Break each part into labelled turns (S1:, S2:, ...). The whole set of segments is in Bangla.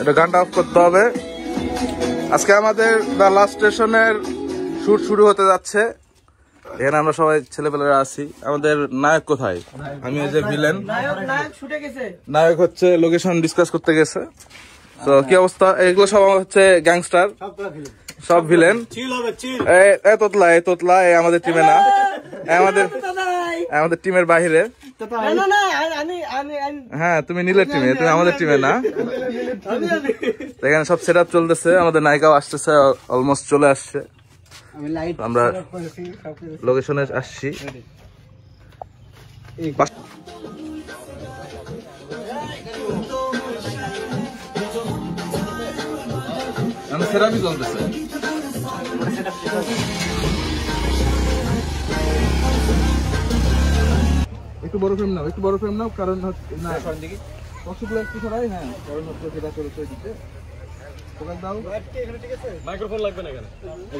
S1: এটা গানটা অফ করতে হবে। আজকে আমাদের দ্য লাস্ট স্টেশনের শুট শুরু হতে যাচ্ছে। এখানে আমরা সবাই ছেলেপেলেরা আছি। আমাদের নায়ক কোথায়? আমি এই যে ভিলেন। নায়ক হচ্ছে লোকেশন ডিসকাস করতে গেছে। তো কি অবস্থা? এগুলো সব হচ্ছে গ্যাংস্টার, সব ভিলেন। এই তোতলা আমাদের টিমে না, আমাদের টিমের বাহিরে। হ্যাঁ, তুমি নীলের টিমে, তুমি আমাদের টিমে না। এখানে সব সেট আপ চলতেছে। আমাদের নায়িকাও আসতেছে, অলমোস্ট চলে আসছে। আমরা লোকেশনে আসছি। সেরাপই চলতেছে। একটু বড় ফ্রেম নাও, কারণ হচ্ছে না একটু সরাই। হ্যাঁ, কারণ হচ্ছে সেটা করে দিতে। মাইক্রোফোন লাগবে না এখানে,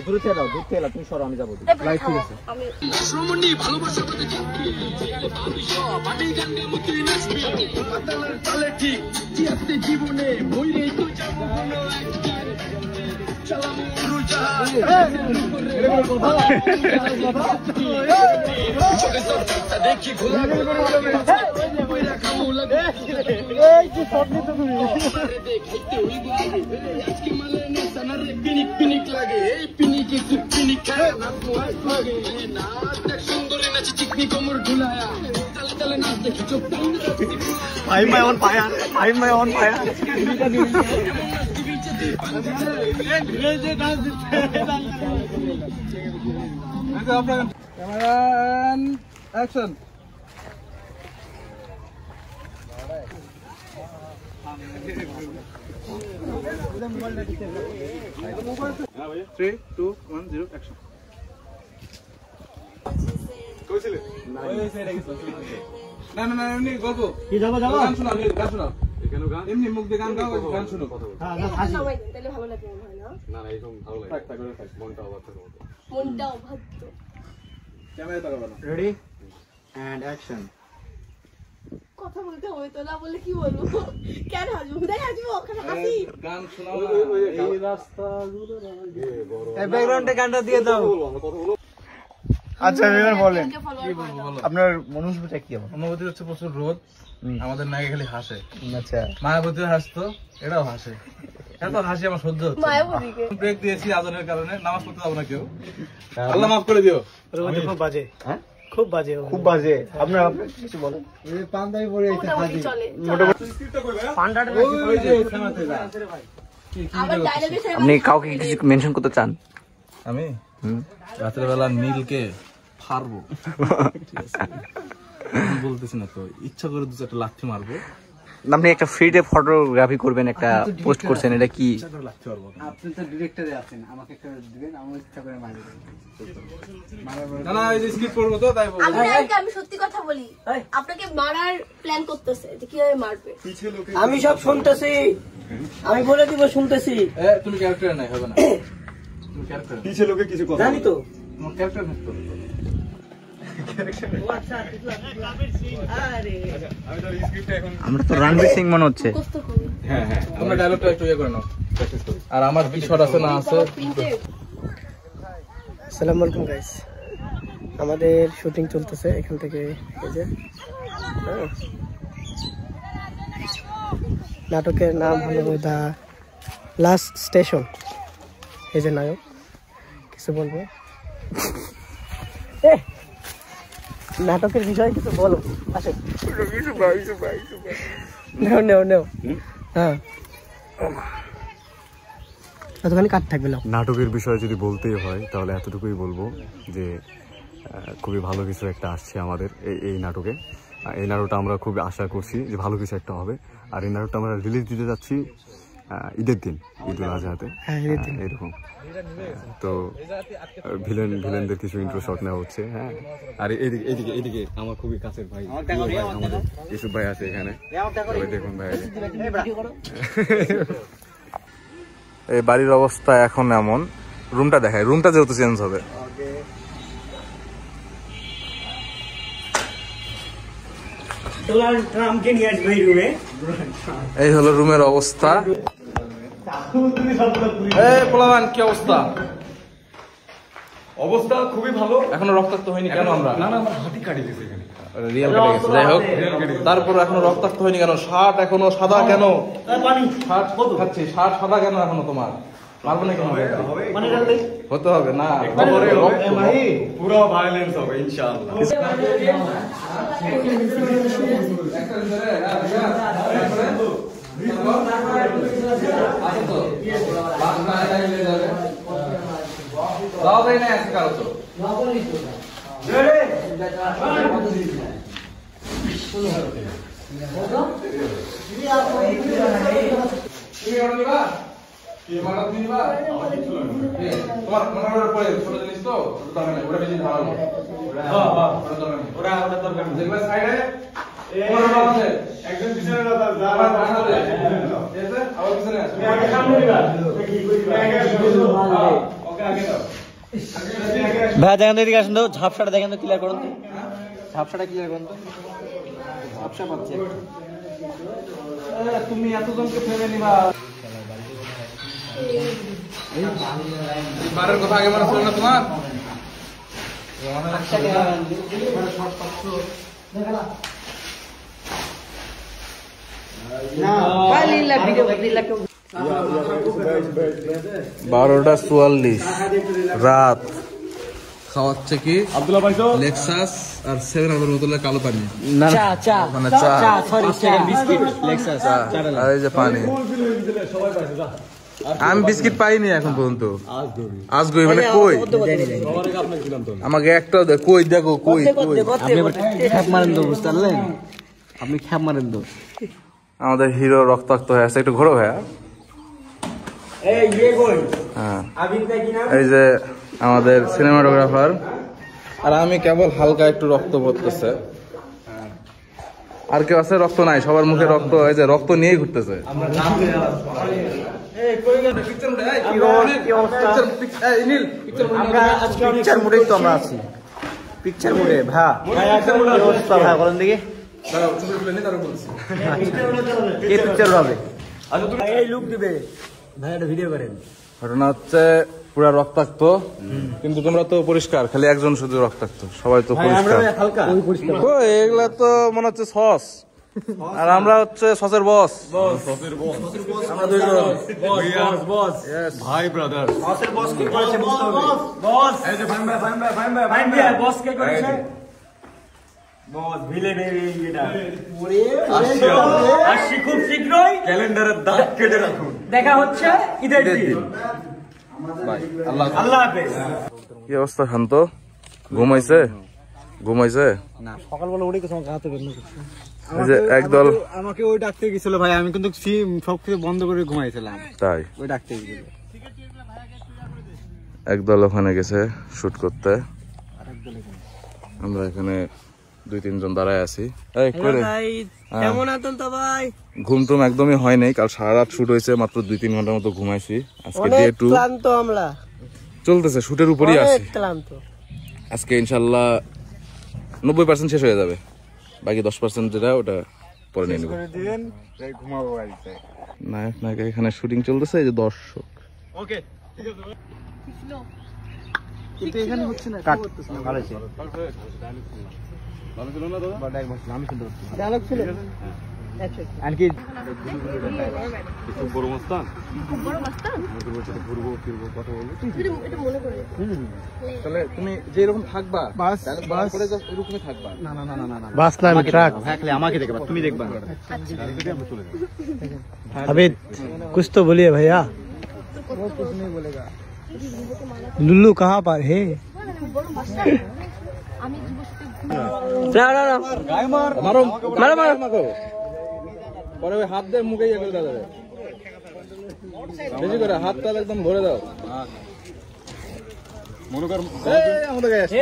S1: দূরে থেকে দাও, দূর থেকে দাও, তুমি সরো, আমি যাবো। লাইট ঠিক আছে। শ্রমণী ভালোবাসা বলতে জানকি বাটি গান্ডে মুতি নাচবি পাতালার তালে ঠিক জিয়াতে জীবনে বইরেই তো যাব কোনো একবার চালাম পুরো জাহাজ দেখি ঘোলা বইরা খামু লাগে এই যে সবনি তো তুমি দেখতে হইব আজকে মালে না সানারে পিনিক লাগে এই পিনিকে কি পিনিক খায় না পোয়াই লাগে না দেখ সুন্দরী নাচি চিকনি কোমর ঝুলায়া তালে তালে নাচ দেখি চোখ ভাই my own fire camera action. না এমনি গল্প গান শোনাও এমনি মুখ দিয়ে গান গাও, গান শোনো। Ready and action.
S2: কথা বলতে হবে তো, না বললে কি বলবো? কেন হাসবো? হাসবো ওখানে হাসি।
S1: গান শোনাও না, এই রাস্তাগুলো
S3: এই ব্যাকগ্রাউন্ডে গানটা দিয়ে দাও। আচ্ছা এবার বলেন আপনার অনুভূতিটা কি?
S1: অনুভূতি হচ্ছে প্রচুর রোদ, আমাদের নায়িকা খালি হাসে।
S3: আচ্ছা,
S1: মায়াবতীও হাসতো, এটাও হাসে। এত হাসি আমার সহ্য হচ্ছে। ব্রেক দিয়েছি আজানের কারণে, নামাজ পড়তে যাবো না কেউ, আল্লাহ মাফ করে দিও।
S3: খুব বাজে, হ্যাঁ খুব বাজে। আপনার কিছু বলেন। পান্ডাই পরে
S4: আপনি কাউকে কিছু মেনশন করতে চান?
S1: আমি রাতের বেলা নীলকে ফারবো, বলতেছি না তো, ইচ্ছা করে দু চারটা লাথি মারবো।
S4: আপনি একটা ফ্রিতে ফটোগ্রাফি করবেন, একটা পোস্ট করছেন, এটা কি?
S3: আপনি তো ডিরেক্টরে আছেন, আমাকে একটা দিবেন, আমি ইচ্ছা করে মারবো।
S1: না এই যে স্কিপ করব তো, তাই বলবো।
S2: আমি সত্যি কথা বলি, আপনাকে মারার প্ল্যান করতেছে যে কিভাবে মারবে।
S3: আমি সব শুনতেছি, আমি বলে দিব শুনতেছি।
S1: তুমি ক্যারেক্টার নাই, হবে না। তুমি ক্যারেক্টার
S3: পিছে লোকে কিছু কথা জানি তো,
S1: তোমার ক্যারেক্টার নাই তো।
S4: আমরা তো রণবীর সিং মনে হচ্ছে।
S1: হ্যাঁ তোমরা ডায়লগটা একটু ইয়ে করে নাও, প্র্যাকটিস করো। আর আমার কি শট আছে না আছে।
S3: আসসালামু আলাইকুম গাইস, আমাদের শুটিং চলতেছে এখান থেকে। এই যে নাটকের নাম হলো দ্য লাস্ট স্টেশন। এই যে নায়ক কিছু বলবো, নাটকের বিষয়ে কিছু বলো। আসেন নেও। হ্যাঁ এতখানি কাট থাকবে না।
S5: নাটকের বিষয়ে যদি বলতেই হয় তাহলে এতটুকুই বলবো যে খুবই ভালো কিছু একটা আসছে আমাদের এই নাটকে। এই নাটকটা আমরা খুবই আশা করছি যে ভালো কিছু একটা হবে। আর এই নাটকটা আমরা রিলিজ দিতে যাচ্ছি ঈদের দিন, ঈদুল আজহাতে এরকম। তো ভিলেনদের কিছু ইন্ট্রো শট নেওয়া হচ্ছে। হ্যাঁ, আর এইদিকে আমার খুবই কাছের ভাই আমাদের ইউসুফ ভাই আছে এখানে, দেখুন ভাই।
S1: এই বাড়ির অবস্থা এখন এমন, রুমটা দেখায়, রুমটা যেহেতু চেঞ্জ হবে। এই হলো রুমের অবস্থা। পোলাবান কি অবস্থা?
S5: অবস্থা খুবই ভালো।
S1: এখনো রক্তাক্ত হয়নি কেন? আমরা
S5: না আমার হাতি কাটি দিয়েছে এখানে।
S1: রিয়েল কেটে গেছে। যাই হোক, তারপর এখনো রক্তাক্ত হয়নি কেন? শার্ট এখনো সাদা কেন? শার্ট খাচ্ছি, শার্ট সাদা কেন এখনো তোমার? মারবো না কেন? হতে হবে না,
S5: পুরো ভায়োলেন্স হবে ইনশাআল্লাহ।
S4: ভাই দেখেন তো, এদিকে আসেন তো, ঝাপসাটা দেখেন তো, ক্লিয়ার করুন তো, ঝাপসাটা ক্লিয়ার করুন তো। ঝাপসা পাচ্ছে।
S1: তুমি এতজনকে ফেলে নিবা। বারের কথা আগে মনে ছিল না তোমার? বারোটা 44 রাত খাওয়াচ্ছে কি
S5: আব্দুল্লাহ ভাই তো
S1: লেক্সাস আর 7 বোতলের কালো পানি,
S4: চা চা
S1: মানে চা,
S4: সরি বিস্কিট, লেক্সাস
S1: আর এই যে পানি।
S5: সবাই পাইছে যা।
S1: আমি বিস্কিট পাইনি এখন পর্যন্ত। আজগই মানে কই?
S5: সবার আগে আপনাকে দিলাম তো।
S1: আমাকে একটা কই দেখো, কই কই।
S4: আপনি খ্যাপ মারেন তো, বুঝতে পারলেন? আপনি খ্যাপ মারেন তো।
S1: আমাদের হিরো রক্তাক্ত হয়ে আছে, একটু ঘোরো ভাইয়া। হ্যাঁ, এই যে আমাদের সিনেমাটোগ্রাফার, আর আমি কেবল হালকা একটু রক্ত পড়তেছে। আর কেউ আছে? রক্ত নাই, সবার মুখে রক্ত। এই যে রক্ত নিয়েই ঘুরতেছে।
S4: পিকচার মুডে তো আমরা আছি, পিকচার মুডে। ভাই অবস্থা ভাই বলেন দেখি, কে পিকচার হবে? এই লুক দিবে ভাই, একটা ভিডিও করেন।
S1: ঘটনা হচ্ছে পুরা রক্তাক্ত, কিন্তু তোমরা তো পরিষ্কার, খালি একজন শুধু রক্তাক্ত, সবাই তো পরিষ্কার। কই, এগুলা তো মনে হচ্ছে সস, আর আমরা হচ্ছে সসের বস। আমরা দুইজন
S5: ভাই ব্রাদার।
S4: খুব শীঘ্রই
S5: ক্যালেন্ডারের দাগ কেটে রাখুন।
S4: দেখা হচ্ছে ঈদের দিন। আল্লাহ হাফেজ।
S1: কি অবস্থা শান্ত? ঘুমাইছে? ঘুমাইছে
S4: না, সকালবেলা উঠে কিছু গাতে বের করছে।
S1: এই যে একদল
S4: আমাকে ওই ডাকতে গেছিল ভাই, আমি কিন্তু সবকিছু বন্ধ করে ঘুমাইছিলাম।
S1: তাই
S4: ওই ডাকতে গেছিল।
S1: একদল ওখানে গেছে শুট করতে, আমরা এখানে 2-3 জন দাঁড়ায় আছি। এই করে
S3: কেমন আছেন তো ভাই?
S1: ঘুম টুম একদমই হয় নাই, কাল সারা রাত শুট হয়েছে, মাত্র 2-3 ঘন্টার মতো ঘুমাইছি। আজকে ডে 2
S3: ক্লান্ত, আমরা
S1: চলতেছে, শুটের উপরই আছি।
S3: ক্লান্ত।
S1: আজকে ইনশাল্লাহ 90% শেষ হয়ে যাবে, বাকি 10% যেটা ওটা পরে নিয়ে নেবো।
S4: ঘুমাবো বাড়িতে।
S1: নায়ক নায়িকা এখানে শুটিং চলতেছে, এই যে দর্শক।
S4: ওকে,
S3: কিন্তু এখানে হচ্ছে না,
S4: ভালো আছে।
S5: ভালো ছিল না দাদা?
S4: আমি শুনতে পাচ্ছি।
S3: ডায়লগ ছিল
S4: আর কি
S5: খুব বড় মস্তান।
S2: খুব বড় মাস্টার
S5: ঘুরবো ফিরবো কথা বলবো।
S2: এটা মনে করে
S1: তাহলে তুমি যে এরকম থাকবা,
S3: বাস বাস
S1: পরে জাস্ট এরকমই থাকবা।
S4: না না না না না
S3: বাস না, আমি ট্রাক।
S4: হ্যাঁ, খালি আমাকে দেখবা, তুমি দেখবা না।
S3: अभी कुछ तो बोलिए भैया। लुल्लू कहाँ पर है?
S2: খুব বড় মাস্টার আমি যুবশক্তি
S3: ना ना ना,
S1: মারো
S3: मारो मारो।
S1: পরে ওই হাত দিয়ে মুখে ইয়ে করে দাও, বেশি করে হাতটা একদম ভরে দাও।
S5: মনে কর
S1: এই আমাদের গায়ে আসছে।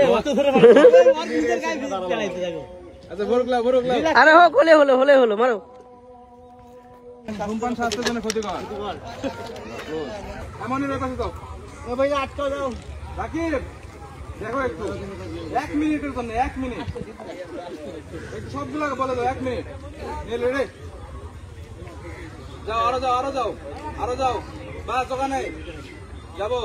S1: আচ্ছা ভরুকলা ভরুকলা।
S3: अरे हो खोले होले होले होले मारो।
S1: ধূমপান স্বাস্থ্যের জন্য ক্ষতিকর। এমনই ব্যাপার তো।
S3: ओ भैया अटको जाओ।
S1: রাকিব দেখো একটু 1 মিনিটের জন্য 1 মিনিট একটু সবগুলোকে বলে দাও 1 মিনিট। নে রে যাও আরো যাও আরো যাও আরো যাও বাস ওখানে যাবো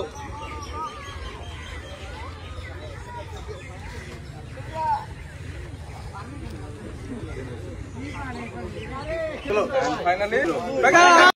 S1: চলো ফাইনালি